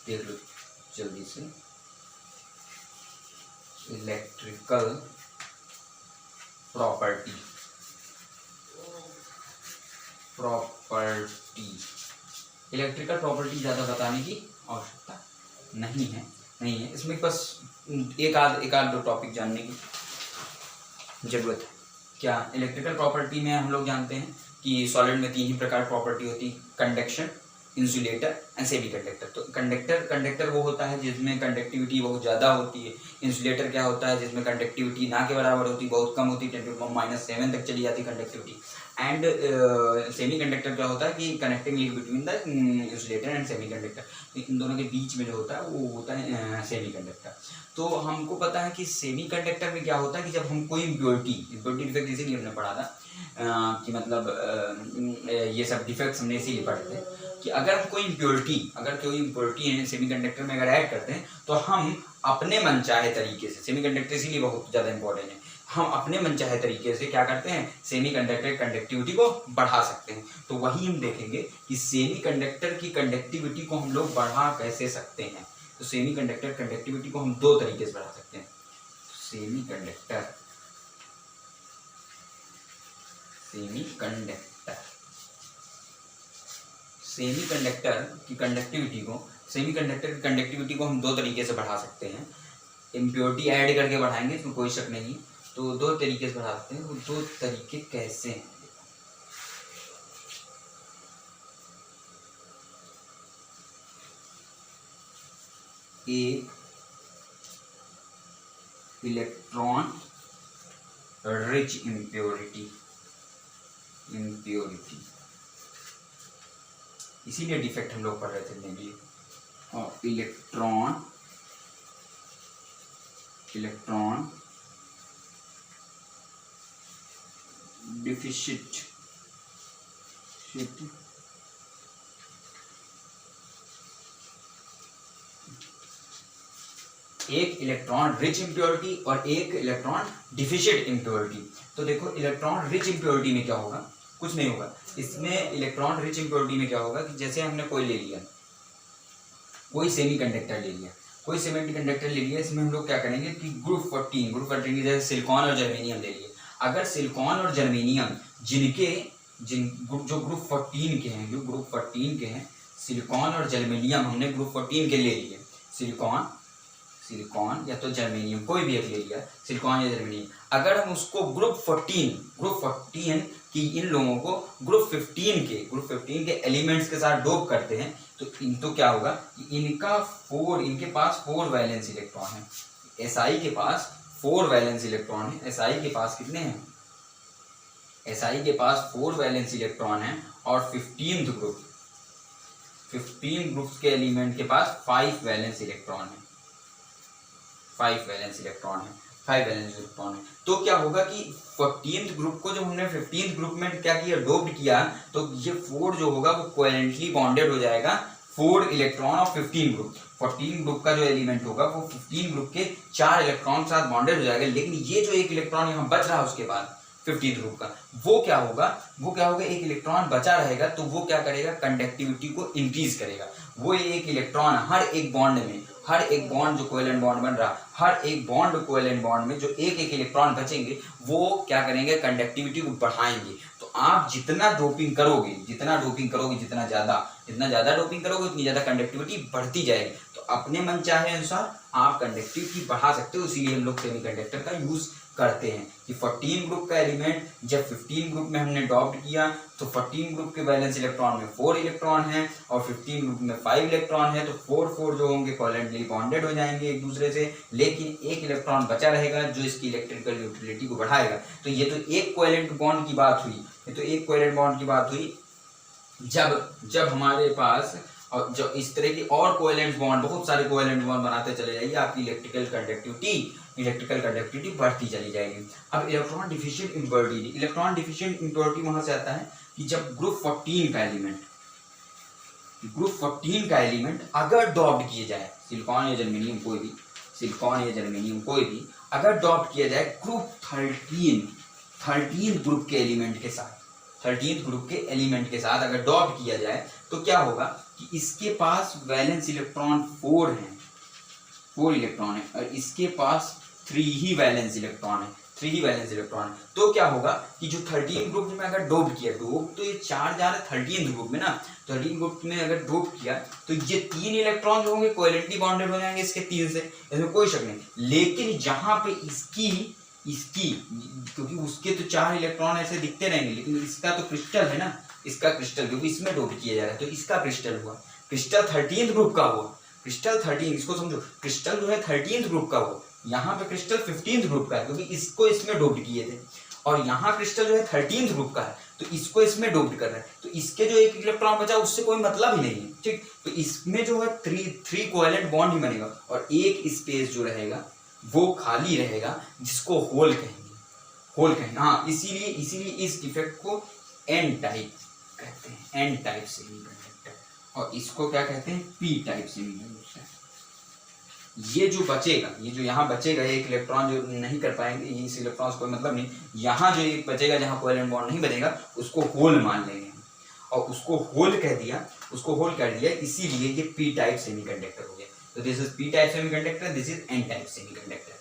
देख लो जल्दी से, इलेक्ट्रिकल प्रॉपर्टी इलेक्ट्रिकल प्रॉपर्टी ज़्यादा बताने की आवश्यकता नहीं है इसमें, बस एक आध दो टॉपिक जानने की जरूरत है। क्या इलेक्ट्रिकल प्रॉपर्टी में हम लोग जानते हैं कि सॉलिड में 3 ही प्रकार प्रॉपर्टी होती है, conduction, insulator and semi conductor. तो कंडक्टर वो होता है जिसमें कंडक्टिविटी बहुत ज़्यादा होती है। इंसुलेटर क्या होता है जिसमें कंडक्टिविटी ना के बराबर होती है, बहुत कम होती है, 10⁻⁷ तक चली जाती है कंडक्टिविटी। एंड सेमी कंडक्टर क्या होता है कि connecting link between the insulator and semiconductor, इन दोनों के बीच में जो होता है वो होता है सेमी कंडक्टर। तो हमको पता है कि सेमी कंडक्टर में क्या होता है कि जब हम कोई इम्प्योरिटी डिफेक्ट इसीलिए हमने पढ़ा था कि मतलब ये सब डिफेक्ट्स हमने इसीलिए पढ़े थे कि अगर हम कोई इम्प्योरिटी है सेमी कंडक्टर में अगर ऐड करते हैं तो हम अपने मनचाहे तरीके से, सेमी कंडक्टर इसीलिए बहुत ज़्यादा इंपॉर्टेंट है, हम अपने मनचाहे तरीके से क्या करते हैं, सेमी कंडक्टर कंडक्टिविटी को बढ़ा सकते हैं। तो वही हम देखेंगे कि सेमी कंडक्टर की कंडक्टिविटी को हम लोग बढ़ा कैसे सकते हैं। तो सेमी कंडक्टर कंडक्टिविटी को हम 2 तरीके से बढ़ा सकते हैं। सेमी कंडक्टर की कंडक्टिविटी को हम 2 तरीके से बढ़ा सकते हैं। इम्प्योरिटी ऐड करके बढ़ाएंगे, इसमें कोई शक नहीं। तो 2 तरीके से बढ़ा सकते हैं। वो 2 तरीके कैसे हैं? एक इलेक्ट्रॉन रिच इम्प्योरिटी, इसीलिए डिफेक्ट हम लोग पढ़ रहे थे नहीं, और इलेक्ट्रॉन डिफिशिट एक इलेक्ट्रॉन रिच इम्प्योरिटी और एक इलेक्ट्रॉन डिफिशिट इम्प्योरिटी। तो देखो इलेक्ट्रॉन रिच इम्प्योरिटी में क्या होगा, कुछ नहीं होगा। इसमें इलेक्ट्रॉन रिच इम्प्योरिटी में क्या होगा कि जैसे हमने कोई ले लिया, कोई सेमी कंडक्टर ले लिया, इसमें हम लोग क्या करेंगे कि ग्रुप 14 जैसे सिलिकॉन और जर्मेनियम ले लिए। अगर सिलिकॉन और जर्मेनियम जो ग्रुप 14 के हैं, सिलिकॉन और जर्मेनियम हमने ग्रुप 14 के ले लिए, सिलिकॉन या तो जर्मेनियम, कोई भी एक ले लिया, सिलिकॉन या जर्मेनियम। अगर हम उसको ग्रुप 14 की इन लोगों को ग्रुप 15 के एलिमेंट्स के साथ डोप करते हैं तो क्या होगा कि इनके पास 4 वैलेंस इलेक्ट्रॉन है। SI के पास 4 वैलेंस इलेक्ट्रॉन है। SI के पास कितने हैं? SI के पास 4 वैलेंस इलेक्ट्रॉन है और 15 ग्रुप्स के एलिमेंट के पास 5 वैलेंस इलेक्ट्रॉन है। 5 वैलेंस इलेक्ट्रॉन है। तो क्या होगा कि 14th ग्रुप को जब हमने 15th ग्रुप में क्या किया, डोप्ड किया, तो ये 4 जो होगा वो कोवेलेंटली बॉन्डेड हो जाएगा 4 इलेक्ट्रॉन और 15 ग्रुप। 14 ग्रुप का जो एलिमेंट होगा वो 15 ग्रुप के 4 इलेक्ट्रॉन के साथ बॉन्डेड हो जाएगा। लेकिन ये जो एक इलेक्ट्रॉन यहाँ बच रहा है उसके बाद 15th ग्रुप का, वो क्या होगा एक इलेक्ट्रॉन बचा रहेगा तो वो क्या करेगा, कंडक्टिविटी को इंक्रीज करेगा। वो एक इलेक्ट्रॉन हर एक बॉन्ड जो कोवेलेंट बॉन्ड बन रहा, हर एक बॉन्ड कोवेलेंट बॉन्ड में जो एक इलेक्ट्रॉन बचेंगे वो क्या करेंगे, कंडक्टिविटी को बढ़ाएंगे। तो आप जितना डोपिंग करोगे, जितना ज़्यादा डोपिंग करोगे उतनी ज़्यादा कंडक्टिविटी बढ़ती जाएगी। तो अपने मन चाहे अनुसार आप कंडक्टिविटी बढ़ा सकते हो। इसीलिए हम लोग सेमी कंडक्टर का यूज करते हैं कि 14 ग्रुप का एलिमेंट जब 15 ग्रुप में हमने डॉप्ट किया तो 14 ग्रुप के वैलेंस इलेक्ट्रॉन में 4 इलेक्ट्रॉन है और 15 ग्रुप में 5 इलेक्ट्रॉन है। तो 4 जो होंगे कोवेलेंटली बॉन्डेड हो जाएंगे एक दूसरे से, लेकिन एक इलेक्ट्रॉन बचा रहेगा जो इसकी इलेक्ट्रिकल न्यूट्रलिटी को बढ़ाएगा। तो ये तो एक कोवेलेंट बॉन्ड की बात हुई, जब हमारे पास और जो इस तरह की और कोवेलेंट बॉन्ड, बहुत सारे कोवेलेंट बॉन्ड बनाते चले जाइए, आपकी इलेक्ट्रिकल कंडक्टिविटी बढ़ती चली जाएगी। अब इलेक्ट्रॉन डिफिशिएंट इम्प्योरिटी वहां से आता है कि जब ग्रुप 14 का एलिमेंट अगर डॉप्ड किए जाए, सिलिकॉन या जर्मेनियम कोई भी अगर डॉप्ड किया जाए ग्रुप 13 ग्रुप के एलिमेंट के साथ, 13th ग्रुप के एलिमेंट के साथ अगर डॉप्ट किया जाए तो क्या होगा कि इसके पास वैलेंस इलेक्ट्रॉन 4 है, 4 इलेक्ट्रॉन है, और इसके पास 3 ही वैलेंस इलेक्ट्रॉन है, 3 ही वैलेंस इलेक्ट्रॉन है। तो क्या होगा कि जो 13 ग्रुप में अगर डोप किया, डोप तो ये चार्ज आ रहा है 13 ग्रुप में ना, 13 ग्रुप में अगर डोप किया तो ये 3 इलेक्ट्रॉन जो होंगे कोवेलेंटली बॉन्डेड हो जाएंगे इसके 3 से, इसमें कोई शक नहीं। लेकिन जहां पे इसकी क्योंकि उसके तो 4 इलेक्ट्रॉन ऐसे दिखते रहेंगे, लेकिन इसका तो क्रिस्टल है ना, इसका क्रिस्टल क्योंकि इसमें डोप किया जा रहा है, तो इसका क्रिस्टल हुआ, क्रिस्टल 13 ग्रुप का हुआ, क्रिस्टल 13, इसको समझो, क्रिस्टल जो है 13 ग्रुप का हुआ, यहाँ पे क्रिस्टल 15 ग्रुप का है क्योंकि इसको इसमें डोप्ड किए थे, और यहाँ क्रिस्टल जो है 13 ग्रुप का है तो इसको इसमें डोप्ड कर रहा है, तो इसके जो एक इलेक्ट्रॉन बचा उससे कोई मतलब ही नहीं है, ठीक। तो इसमें जो है 3 कोवेलेंट बॉन्ड ही बनेगा, और एक स्पेस जो रहेगा वो खाली रहेगा जिसको होल कहेंगे, होल कहेंगे। हाँ, इसीलिए इस डिफेक्ट को एन टाइप कहते हैं, एन टाइप सेमीकंडक्टर, और इसको क्या कहते हैं, पी टाइप सेमीकंडक्टर। ये जो बचेगा, ये जो यहाँ बचेगा, एक इलेक्ट्रॉन जो नहीं कर पाएंगे, इस इलेक्ट्रॉन से कोई मतलब नहीं, यहाँ जो एक बचेगा जहाँ कोवेलेंट बॉन्ड नहीं बनेगा उसको होल मान लेंगे, और उसको होल कह दिया, उसको होल कर दिया, इसीलिए ये पी टाइप सेमीकंडक्टर हो गया। तो this is P type semiconductor, this is an type semiconductor.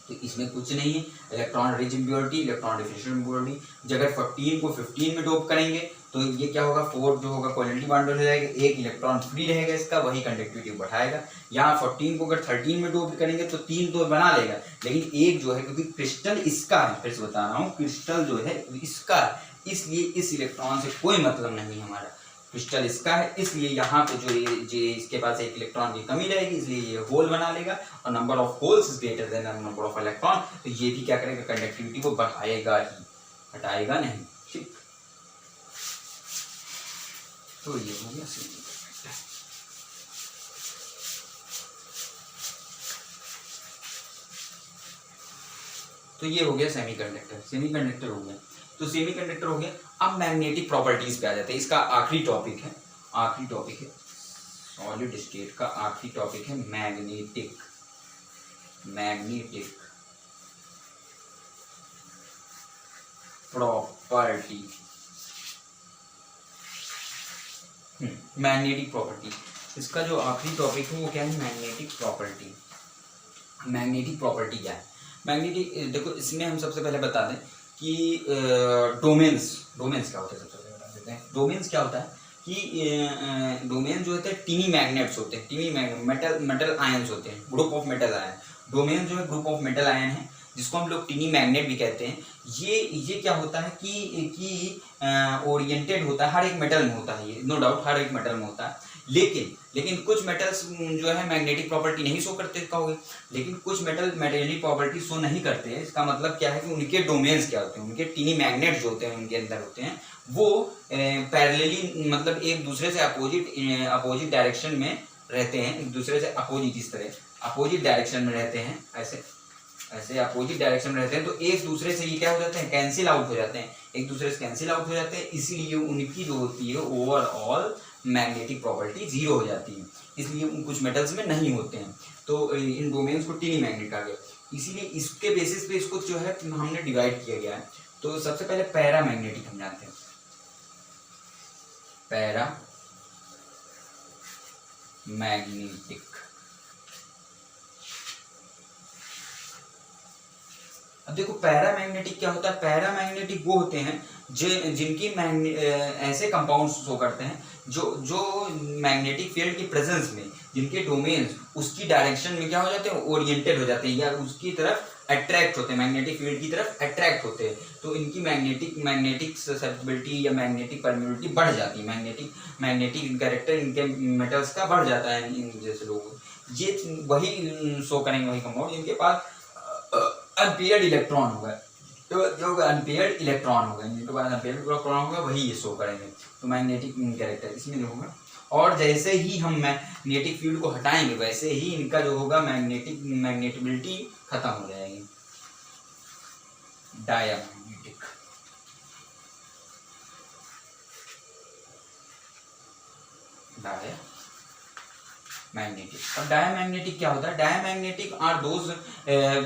तो इसमें कुछ नहीं है, electron rich impurity, electron deficient impurity. अगर 14 को 15 में डोप करेंगे तो ये क्या होगा, 4 जो होगा कोवेलेंटली बॉन्डेड हो जाएगा, एक इलेक्ट्रॉन फ्री रहेगा इसका, वही कंडक्टिविटी बढ़ाएगा। यहाँ 14 को अगर 13 में डोप करेंगे तो 3 तो बना लेगा, लेकिन एक जो है, क्योंकि क्रिस्टल इसका है, फिर से बता रहा हूँ, क्रिस्टल जो है इसका है, इसलिए इस इलेक्ट्रॉन से कोई मतलब नहीं हमारा, क्रिस्टल इसका है, इसलिए यहाँ पे जो इसके पास एक इलेक्ट्रॉन की कमी रहेगी, इसलिए ये होल बना लेगा, और number of holes is greater than number of electron, तो ये भी क्या करेगा, कंडक्टिविटी को बढ़ाएगा ही, हटाएगा नहीं, ठीक। तो ये हो गया सेमीकंडक्टर। तो ये हो गया सेमीकंडक्टर, सेमीकंडक्टर हो गया। तो सेमीकंडक्टर हो गया। अब मैग्नेटिक प्रॉपर्टीज पे आ जाते हैं, इसका आखिरी टॉपिक है, आखिरी टॉपिक है सॉलिड स्टेट का, आखिरी टॉपिक है magnetic, magnetic property, magnetic property. इसका जो आखिरी टॉपिक है वो क्या है, मैग्नेटिक प्रॉपर्टी। मैग्नेटिक प्रॉपर्टी क्या है, मैग्नेटिक, देखो इसमें हम सबसे पहले बता दें कि डोमेन्स क्या होता है, सबसे पहले बता देते हैं। डोमेन्स क्या होता है कि डोमेन जो होते हैं टिनी मैग्नेट्स होते हैं, टिनी मेटल आयंस होते हैं, group of metal ion. Domain जो है ग्रुप ऑफ मेटल आयन है, जिसको हम लोग टिनी मैग्नेट भी कहते हैं। ये क्या होता है कि ओरिएंटेड होता है, हर एक मेटल में होता है ये, नो डाउट हर एक मेटल में होता है, लेकिन कुछ मेटल्स जो है मैग्नेटिक प्रॉपर्टी नहीं शो करते कहोगे, लेकिन कुछ मेटल मैग्नेटिक प्रॉपर्टी शो नहीं करते हैं। इसका मतलब क्या है कि उनके डोमेन्स क्या होते हैं, उनके टिनी मैग्नेट जो होते हैं उनके अंदर होते हैं, वो पैरेलली मतलब एक दूसरे से अपोजिट डायरेक्शन में रहते हैं, एक दूसरे से अपोजिट, इस तरह अपोजिट डायरेक्शन में रहते हैं, ऐसे अपोजिट डायरेक्शन में रहते हैं, तो एक दूसरे से ये क्या हो जाते हैं, कैंसिल आउट हो जाते हैं, एक दूसरे से कैंसिल आउट हो जाते हैं, इसीलिए उनकी जो होती है ओवरऑल मैग्नेटिक प्रॉपर्टी 0 हो जाती है, इसलिए कुछ मेटल्स में नहीं होते हैं। तो इन डोमेन्स को टिनी मैग्नेट कहा गया, इसीलिए इसके बेसिस पे इसको जो है हमने डिवाइड किया गया है। तो सबसे पहले पैरा मैग्नेटिक हम जानते हैं, पैरा मैग्नेटिक। अब देखो पैरामैग्नेटिक क्या होता है, पैरामैग्नेटिक वो होते हैं जिनकी ऐसे कंपाउंड्स शो करते हैं जो मैग्नेटिक फील्ड की प्रेजेंस में जिनके डोमेन्स उसकी डायरेक्शन में क्या हो जाते हैं, ओरिएंटेड हो जाते हैं, या उसकी तरफ अट्रैक्ट होते हैं, मैग्नेटिक फील्ड की तरफ अट्रैक्ट होते हैं, तो इनकी मैग्नेटिक ससेप्टिबिलिटी या मैग्नेटिक परमिबिलिटी बढ़ जाती है, मैग्नेटिक कैरेक्टर इनके मेटल्स का बढ़ जाता है। इन जैसे लोग ये वही शो करेंगे, वही कंपाउंड जिनके पास अनपेयर्ड इलेक्ट्रॉन होगा, तो जो अनपेयर्ड इलेक्ट्रॉन होगा, जिनके पास अनपेयर्ड इलेक्ट्रॉन होगा वही ये शो करेंगे, तो मैग्नेटिक कैरेक्टर इसमें जो होगा। और जैसे ही हम मैग्नेटिक फील्ड को हटाएंगे वैसे ही इनका जो होगा मैग्नेटिबिलिटी खत्म हो जाएगी, डायमैग्नेटिक। मैग्नेटिक। और डायमैग्नेटिक क्या होता है, diamagnetic are those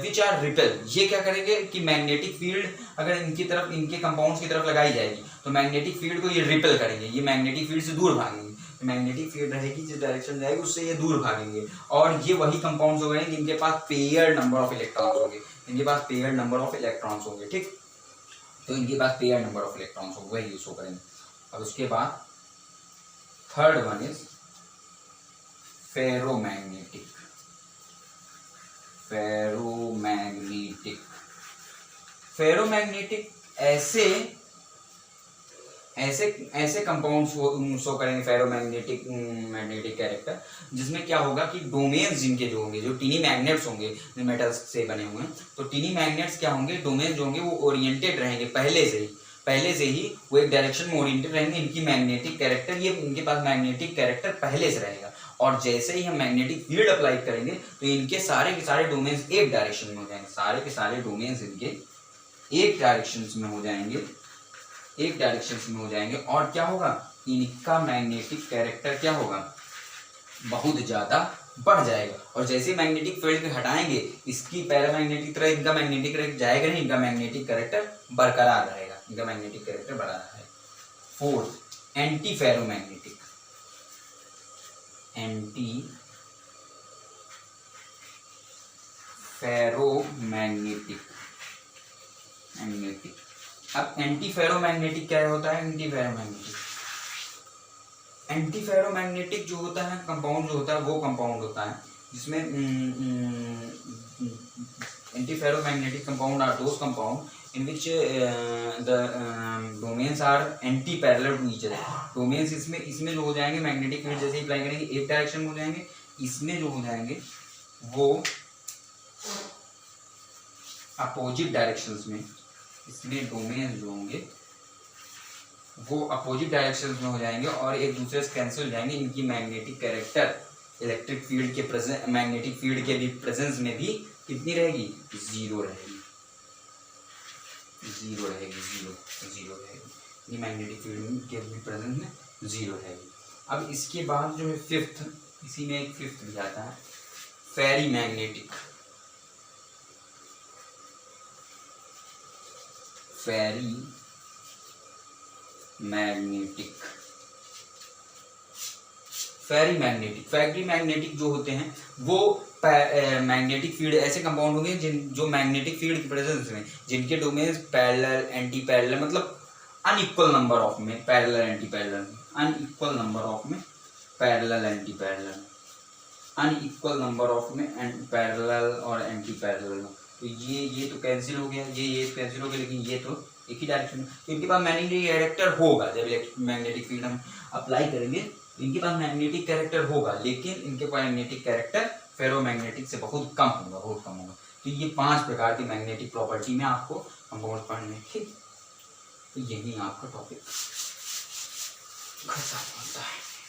which are repel. ये क्या करेंगे कि मैग्नेटिक फील्ड अगर इनकी तरफ, इनके कंपाउंड्स की तरफ लगाई जाएगी तो मैग्नेटिक फील्ड को ये रिपेल करेंगे, ये मैग्नेटिक फील्ड से दूर भागेंगे, मैग्नेटिक फील्ड रहेगी जिस डायरेक्शन में जाएगी उससे ये दूर भागेंगे। और ये वही कंपाउंड्स हो गए जिनके पास पेयर नंबर ऑफ इलेक्ट्रॉन्स होंगे, इनके पास पेयर नंबर ऑफ इलेक्ट्रॉन्स होंगे, ठीक। तो इनके पास पेयर नंबर ऑफ इलेक्ट्रॉन्स होंगे, वही यूज करेंगे। अब उसके बाद third one is ferromagnetic. Ferromagnetic ferromagnetic ऐसे ऐसे ऐसे कंपाउंड्स शो करेंगे फेरोमैग्नेटिक मैग्नेटिक कैरेक्टर, जिसमें क्या होगा कि डोमेन्स जिनके जो होंगे, जो टिनी मैग्नेट्स होंगे जो मेटल्स से बने हुए हैं, तो टिनी मैग्नेट्स क्या होंगे, डोमेन जो होंगे वो ओरिएंटेड रहेंगे पहले से ही वो एक डायरेक्शन में ओरिएंटेड रहेंगे। इनकी मैग्नेटिक कैरेक्टर, ये इनके पास मैग्नेटिक कैरेक्टर पहले से रहेगा, और जैसे ही हम मैग्नेटिक फील्ड अप्लाई करेंगे तो इनके सारे के सारे डोमेन्स एक डायरेक्शन में हो जाएंगे, सारे के सारे डोमेन्स इनके एक डायरेक्शन में हो जाएंगे, एक डायरेक्शन में हो जाएंगे। और क्या होगा, इनका मैग्नेटिक कैरेक्टर क्या होगा, बहुत ज्यादा बढ़ जाएगा। और जैसे मैग्नेटिक फील्ड में हटाएंगे इसकी पैरामैग्नेटिक तरह इनका मैग्नेटिक कैरेक्टर जाएगा नहीं, इनका मैग्नेटिक कैरेक्टर बरकरार रहेगा, इनका मैग्नेटिक कैरेक्टर बरकरार है। Fourth anti ferromagnetic. Anti ferromagnetic magnetic. अब एंटी फेरोमैग्नेटिक क्या होता है, एंटी फेरोमैग्नेटिक जो होता है कंपाउंड जो होता है वो कंपाउंड होता है जिसमें anti ferromagnetic compound are those compound in which the domains are anti parallel to each other. Domains इसमें जो हो जाएंगे मैग्नेटिक फील्ड जैसे ही अप्लाई करेंगे एक डायरेक्शन में हो जाएंगे, इसमें जो हो जाएंगे वो अपोजिट डायरेक्शंस में, इसमें डोमेन जो होंगे वो अपोजिट डायरेक्शंस में हो जाएंगे और एक दूसरे से कैंसिल हो जाएंगे। इनकी मैग्नेटिक कैरेक्टर इलेक्ट्रिक फील्ड के प्रेजेंस, मैग्नेटिक फील्ड के भी प्रेजेंस में भी कितनी रहेगी, जीरो रहेगी। ये मैग्नेटिक फील्ड के भी प्रेजेंस में जीरो रहेगी। अब इसके बाद जो है फिफ्थ, इसी में एक फिफ्थ भी आता है फेरीमैग्नेटिक। फेरीमैग्नेटिक जो होते हैं वो मैग्नेटिक फील्ड ऐसे कंपाउंड होंगे जो मैग्नेटिक फील्ड की प्रेजेंस में जिनके डोमेन्स पैरेलल एंटी पैरेलल मतलब अनइक्वल नंबर ऑफ में parallel antiparallel, unequal number of में parallel antiparallel, unequal number of में पैरेलल और एंटी पैरेलल। तो ये तो कैंसिल हो गया, ये कैंसिल हो गया, लेकिन ये तो एक ही डायरेक्शन में। तो इनके पास मैग्नेटिक कैरेक्टर होगा, जब मैग्नेटिक फील्ड हम अप्लाई करेंगे तो इनके पास मैग्नेटिक कैरेक्टर होगा, लेकिन इनके पास मैग्नेटिक कैरेक्टर फेरोमैग्नेटिक से बहुत कम होगा। तो ये 5 प्रकार की मैग्नेटिक प्रॉपर्टी में आपको कंपाउंड पढ़ने, ठीक। तो यही आपका टॉपिक खत्म होता है।